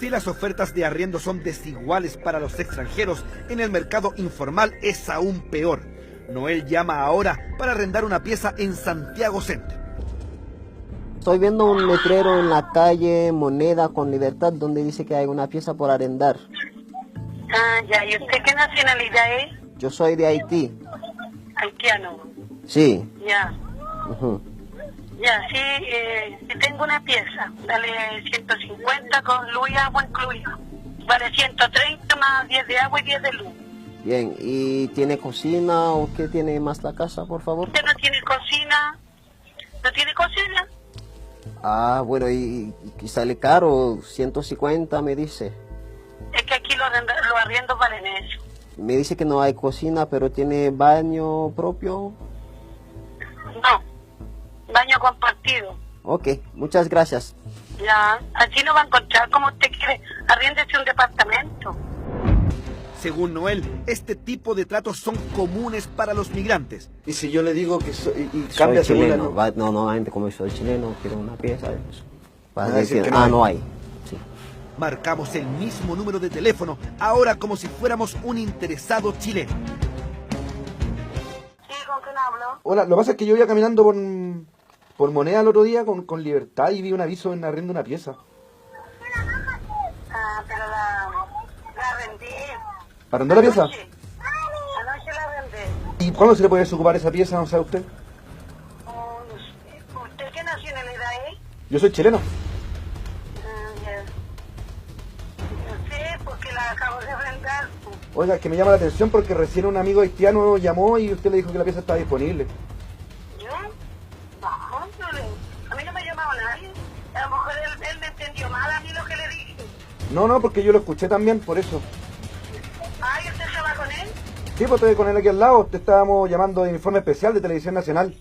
Si las ofertas de arriendo son desiguales para los extranjeros, en el mercado informal es aún peor. Noel llama ahora para arrendar una pieza en Santiago Centro. Estoy viendo un letrero en la calle Moneda con Libertad donde dice que hay una pieza por arrendar. Ah, ya. ¿Y usted qué nacionalidad es? Yo soy de Haití. Haitiano. Sí. Ya. Ujú. Ya, sí, si tengo una pieza, vale 150 con luz y agua incluido. Vale 130 más 10 de agua y 10 de luz. Bien, ¿y tiene cocina o qué tiene más la casa, por favor? ¿Usted no tiene cocina? ¿No tiene cocina? Ah, bueno, y sale caro, 150 me dice. Es que aquí los arriendos valen eso. Me dice que no hay cocina, pero tiene baño propio. No, baño compartido. Ok, muchas gracias. Ya, así no va a encontrar como usted quiere. Arriéndese un departamento. Según Noel, este tipo de tratos son comunes para los migrantes. Y si yo le digo que Soy cambia según la chileno. No, gente, como soy chileno, quiero una pieza. Va a Va a decir decir, que no hay. no hay. Sí. Marcamos el mismo número de teléfono, ahora como si fuéramos un interesado chileno. ¿Sí, con quién hablo? Hola, lo que pasa es que yo iba caminando por Moneda el otro día con Libertad y vi un aviso en arriendo una pieza. Ah, pero la vendí. ¿Para arrendar la pieza? Anoche la vendí. ¿Y cuándo se le puede desocupar esa pieza, no sabe usted? Oh, no sé. ¿Usted qué nacionalidad es? Yo soy chileno. Ya. No sé, porque la acabo de arrendar. Oiga, que me llama la atención porque recién un amigo haitiano llamó y usted le dijo que la pieza estaba disponible. ¿Yo? No, a mí no me ha llamado nadie. A lo mejor él me entendió mal a mí lo que le dije. No, porque yo lo escuché también, por eso. ¿Ay, usted estaba con él? Sí, pues estoy con él aquí al lado. Te estábamos llamando de informe especial de Televisión Nacional.